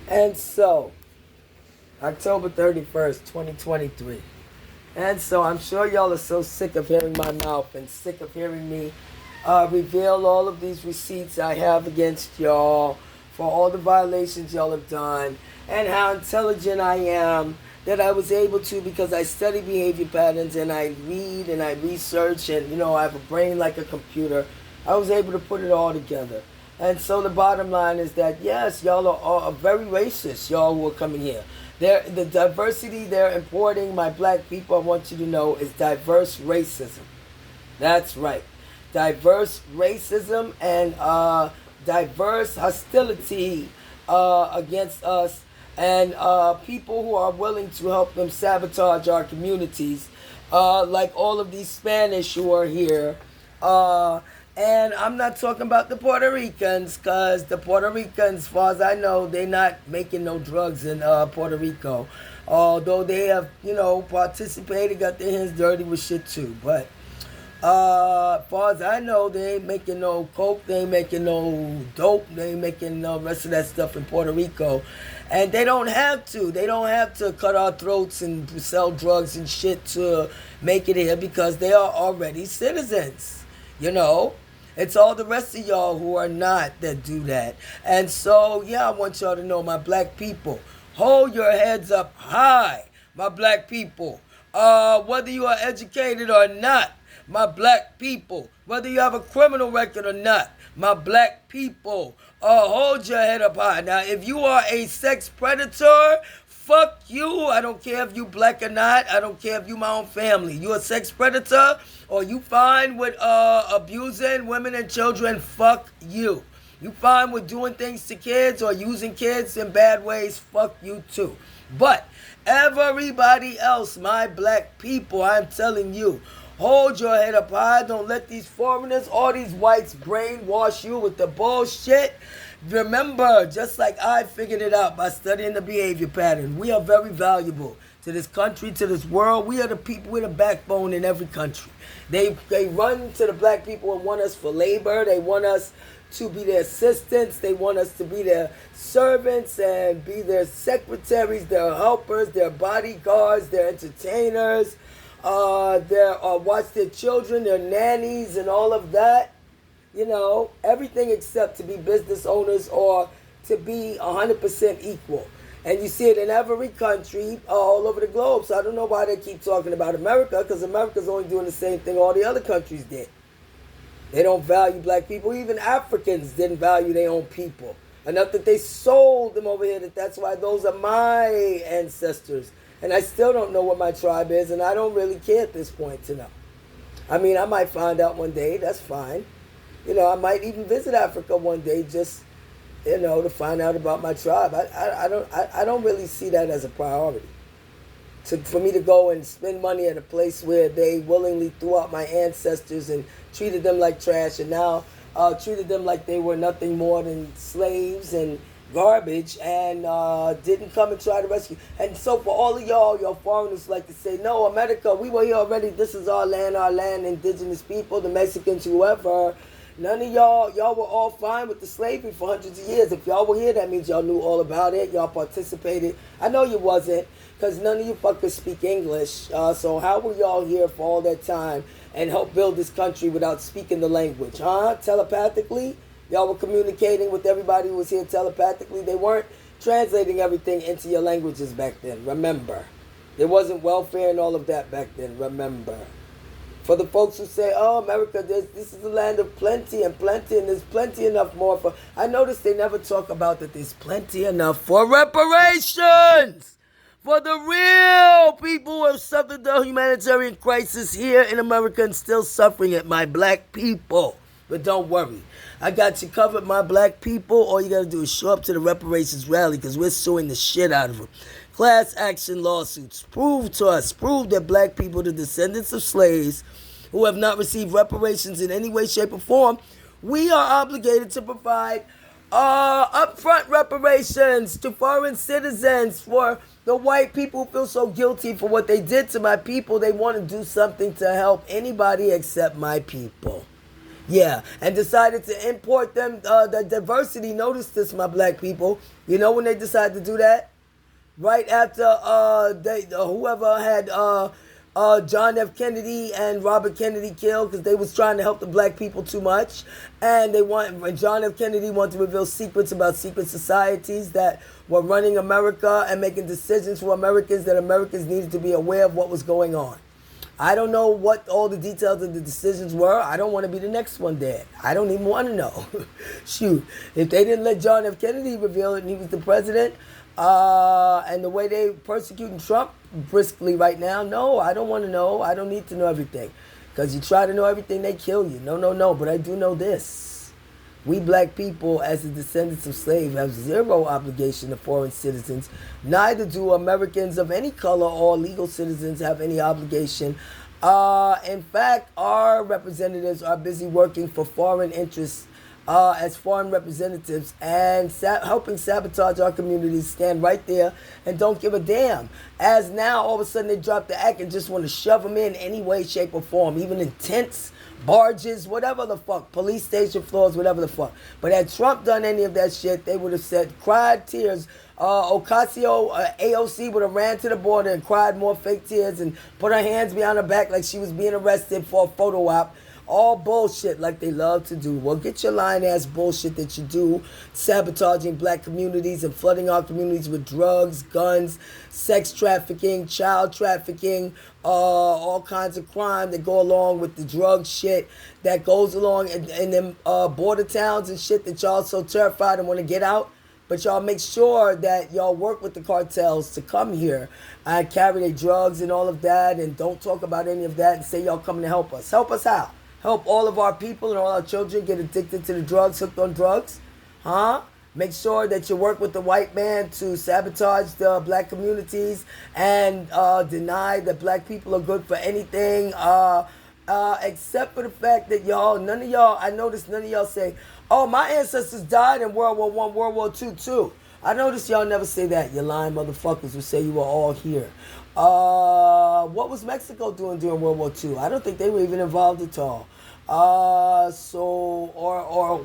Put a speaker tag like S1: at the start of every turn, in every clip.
S1: And so, October 31st, 2023. And so I'm sure y'all are so sick of hearing my mouth and sick of hearing me reveal all of these receipts I have against y'all for all the violations y'all have done and how intelligent I am that I was able to because I study behavior patterns and I read and I research and I have a brain like a computer. I was able to put it all together. And so the bottom line is that yes, y'all are very racist, y'all who are coming here. The diversity they're importing, my black people, I want you to know, is diverse racism. That's right. Diverse racism and diverse hostility against us and people who are willing to help them sabotage our communities, like all of these Spanish who are here. And I'm not talking about the Puerto Ricans, because the Puerto Ricans, as far as I know, they're not making no drugs in Puerto Rico. Although they have, participated, got their hands dirty with shit too. But as far as I know, they ain't making no coke, they ain't making no dope, they ain't making no rest of that stuff in Puerto Rico. And they don't have to. They don't have to cut our throats and sell drugs and shit to make it here because they are already citizens. You know? It's all the rest of y'all who are not that do that. And so, yeah, I want y'all to know, my black people, hold your heads up high, my black people. Whether you are educated or not, my black people, whether you have a criminal record or not, my black people, hold your head up high. Now, if you are a sex predator, fuck you. I don't care if you black or not. I don't care if you my own family. You a sex predator or you fine with abusing women and children, fuck you. You fine with doing things to kids or using kids in bad ways, fuck you too. But everybody else, my black people, I'm telling you, hold your head up high. Don't let these foreigners, all these whites brainwash you with the bullshit. Remember, just like I figured it out by studying the behavior pattern, we are very valuable to this country, to this world. We are the people, we're the backbone in every country. They run to the black people and want us for labor. They want us to be their assistants. They want us to be their servants and be their secretaries, their helpers, their bodyguards, their entertainers, watch their children, their nannies, and all of that. Everything except to be business owners or to be 100% equal. And you see it in every country all over the globe. So I don't know why they keep talking about America, because America's only doing the same thing all the other countries did. They don't value black people. Even Africans didn't value their own people. Enough that they sold them over here. That's why those are my ancestors. And I still don't know what my tribe is, and I don't really care at this point to know. I mean, I might find out one day. That's fine. I might even visit Africa one day just, to find out about my tribe. I don't really see that as a priority. For me to go and spend money at a place where they willingly threw out my ancestors and treated them like trash, and now treated them like they were nothing more than slaves and garbage, and didn't come and try to rescue. And so for all of y'all foreigners like to say, no, America, we were here already. This is our land, indigenous people, the Mexicans, whoever. None of y'all were all fine with the slavery for hundreds of years. If y'all were here, that means y'all knew all about it. Y'all participated. I know you wasn't, because none of you fuckers speak English. So how were y'all here for all that time and help build this country without speaking the language? Telepathically? Y'all were communicating with everybody who was here telepathically. They weren't translating everything into your languages back then. Remember. There wasn't welfare and all of that back then. Remember. For the folks who say, oh, America, this is the land of plenty and there's plenty enough more for... I notice they never talk about that there's plenty enough for reparations! For the real people who have suffered the humanitarian crisis here in America and still suffering it, my black people. But don't worry. I got you covered, my black people. All you got to do is show up to the reparations rally, because we're suing the shit out of them. Class action lawsuits. Prove that black people, the descendants of slaves who have not received reparations in any way, shape, or form, we are obligated to provide upfront reparations to foreign citizens. For the white people who feel so guilty for what they did to my people, they want to do something to help anybody except my people. Yeah, and decided to import them the diversity. Notice this, my black people. You know when they decided to do that? Right after whoever had John F. Kennedy and Robert Kennedy killed because they was trying to help the black people too much, and when John F. Kennedy wanted to reveal secrets about secret societies that were running America and making decisions for Americans that Americans needed to be aware of what was going on. I don't know what all the details of the decisions were. I don't want to be the next one dead. I don't even want to know. Shoot, if they didn't let John F. Kennedy reveal it and he was the president, and the way they persecuting Trump briskly right now, no, I don't want to know. I don't need to know everything. Because you try to know everything, they kill you. No, no, no. But I do know this. We black people, as the descendants of slaves, have zero obligation to foreign citizens. Neither do Americans of any color or legal citizens have any obligation. In fact, our representatives are busy working for foreign interests as foreign representatives and helping sabotage our communities, stand right there and don't give a damn. As now, all of a sudden, they drop the act and just want to shove them in any way, shape, or form, even in tents, barges, whatever the fuck, police station floors, whatever the fuck. But had Trump done any of that shit, they would have said, cried tears. AOC would have ran to the border and cried more fake tears and put her hands behind her back like she was being arrested for a photo op. All bullshit like they love to do. Well, get your lying ass bullshit that you do, sabotaging black communities and flooding our communities with drugs, guns, sex trafficking, child trafficking, all kinds of crime that go along with the drug shit that goes along in them border towns and shit that y'all so terrified and want to get out. But y'all make sure that y'all work with the cartels to come here and carry their drugs and all of that, and don't talk about any of that and say y'all coming to help us. Help us how? Help all of our people and all our children get addicted to the drugs, hooked on drugs? Huh? Make sure that you work with the white man to sabotage the black communities and deny that black people are good for anything, except for the fact that none of y'all, I noticed none of y'all say, oh, my ancestors died in World War I, World War II too. I noticed y'all never say that. You lying motherfuckers who say you were all here. What was Mexico doing during World War II? I don't think they were even involved at all. Or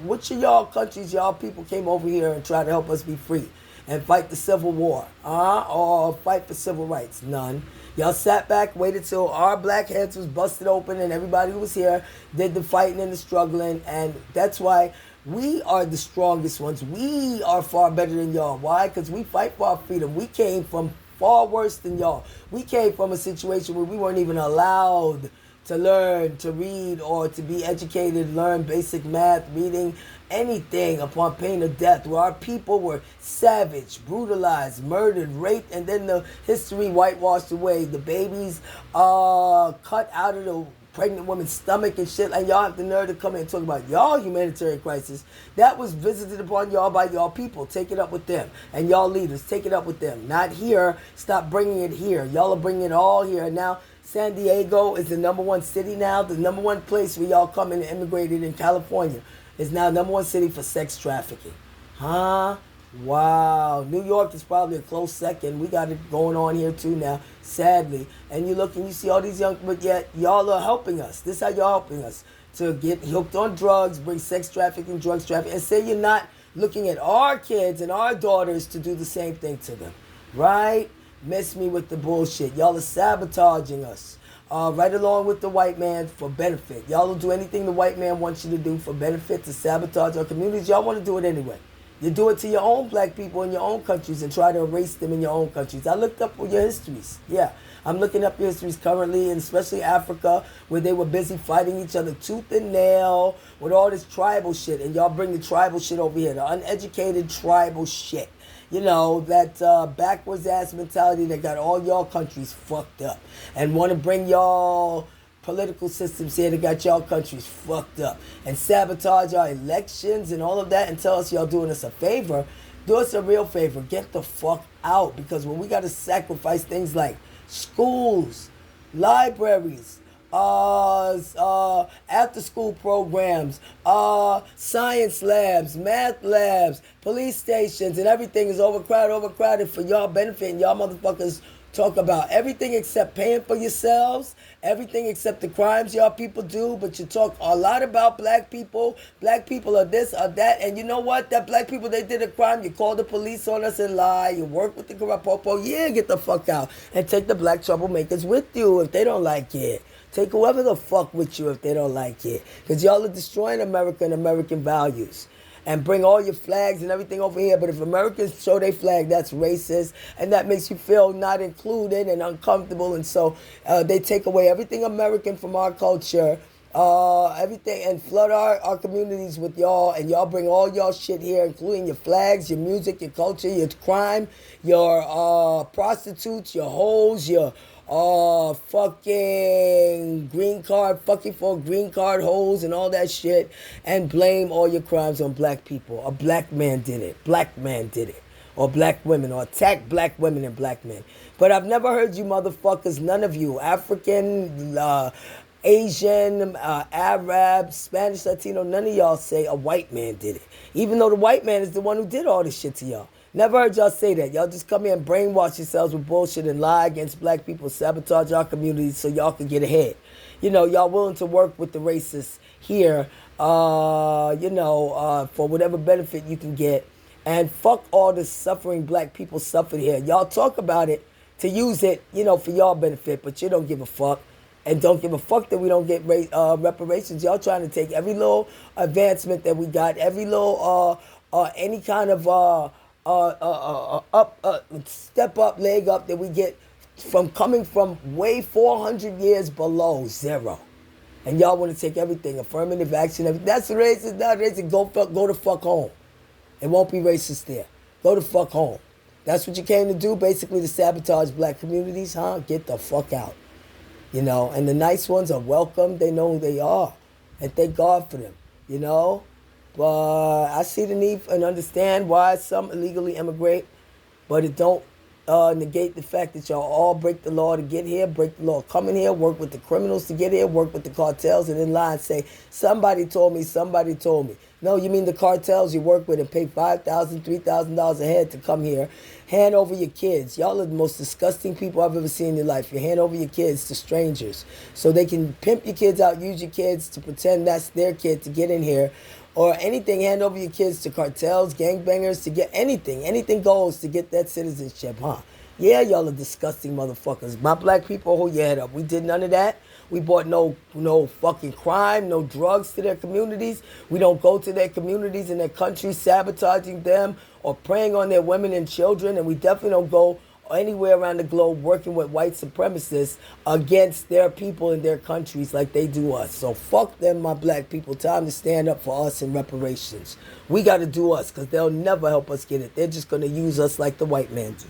S1: which of y'all countries, y'all people came over here and tried to help us be free and fight the Civil War? Or fight for civil rights? None. Y'all sat back, waited till our black heads was busted open and everybody who was here did the fighting and the struggling, and that's why we are the strongest ones. We are far better than y'all. Why? Because we fight for our freedom. We came from far worse than y'all. We came from a situation where we weren't even allowed to learn, to read, or to be educated, learn basic math, reading, anything upon pain of death, where our people were savage, brutalized, murdered, raped, and then the history whitewashed away. The babies cut out of the pregnant woman's stomach and shit, and y'all have the nerve to come in and talk about y'all humanitarian crisis. That was visited upon y'all by y'all people. Take it up with them. And y'all leaders, take it up with them. Not here. Stop bringing it here. Y'all are bringing it all here. And now San Diego is the number one city now. The number one place where y'all come and immigrated in California is now number one city for sex trafficking. Huh? Wow. New York is probably a close second. We got it going on here too now, sadly. And you look and you see all these young, but yet y'all are helping us. This is how y'all helping us to get hooked on drugs, bring sex trafficking, drugs trafficking, and say you're not looking at our kids and our daughters to do the same thing to them. Right? Miss me with the bullshit. Y'all are sabotaging us. Right along with the white man for benefit. Y'all will do anything the white man wants you to do for benefit to sabotage our communities. Y'all want to do it anyway. You do it to your own black people in your own countries and try to erase them in your own countries. I looked up your histories. Yeah, I'm looking up your histories currently, and especially Africa, where they were busy fighting each other tooth and nail with all this tribal shit. And y'all bring the tribal shit over here, the uneducated tribal shit. You know, that backwards ass mentality that got all y'all countries fucked up and want to bring y'all political systems here that got y'all countries fucked up and sabotage our elections and all of that and tell us y'all doing us a favor. Do us a real favor. Get the fuck out, because when we got to sacrifice things like schools, libraries, after school programs, science labs, math labs, police stations, and everything is overcrowded for y'all benefit, and y'all motherfuckers Talk about everything except paying for yourselves, everything except the crimes y'all people do, but you talk a lot about black people. Black people are this or that, and you know what? That black people, they did a crime. You call the police on us and lie. You work with the corrupt popo. Yeah, get the fuck out. And take the black troublemakers with you if they don't like it. Take whoever the fuck with you if they don't like it. Because y'all are destroying America and American values. And bring all your flags and everything over here. But if Americans show their flag, that's racist. And that makes you feel not included and uncomfortable. And so they take away everything American from our culture, everything, and flood our communities with y'all. And y'all bring all y'all shit here, including your flags, your music, your culture, your crime, your prostitutes, your hoes, your fucking green card, fucking for green card holes and all that shit, and blame all your crimes on black people. A black man did it. Black man did it. Or black women, or attack black women and black men. But I've never heard you motherfuckers, none of you, African, Asian, Arab, Spanish, Latino, none of y'all say a white man did it. Even though the white man is the one who did all this shit to y'all. Never heard y'all say that. Y'all just come here and brainwash yourselves with bullshit and lie against black people, sabotage our communities so y'all can get ahead. You know, y'all willing to work with the racists here, for whatever benefit you can get. And fuck all the suffering black people suffered here. Y'all talk about it to use it, for y'all benefit, but you don't give a fuck. And don't give a fuck that we don't get reparations. Y'all trying to take every little advancement that we got, every little, any kind of, step up, leg up that we get from coming from way 400 years below zero. And y'all want to take everything, affirmative action, everything. That's racist, not racist. Go the fuck home. It won't be racist there. Go the fuck home. That's what you came to do, basically to sabotage black communities, huh? Get the fuck out. And the nice ones are welcome. They know who they are. And thank God for them, But I see the need and understand why some illegally immigrate, but it don't negate the fact that y'all all break the law to get here, break the law, come in here, work with the criminals to get here, work with the cartels, and then lie and say, somebody told me, somebody told me. No, you mean the cartels you work with and pay $5,000, $3,000 a head to come here, hand over your kids. Y'all are the most disgusting people I've ever seen in your life. You hand over your kids to strangers so they can pimp your kids out, use your kids to pretend that's their kid to get in here. Or anything, hand over your kids to cartels, gangbangers, to get anything. Anything goes to get that citizenship, huh? Yeah, y'all are disgusting motherfuckers. My black people, hold your head up. We did none of that. We brought no fucking crime, no drugs to their communities. We don't go to their communities and their countries sabotaging them or preying on their women and children. And we definitely don't go anywhere around the globe working with white supremacists against their people in their countries like they do us. So fuck them, my black people. Time to stand up for us in reparations. We got to do us because they'll never help us get it. They're just going to use us like the white man do.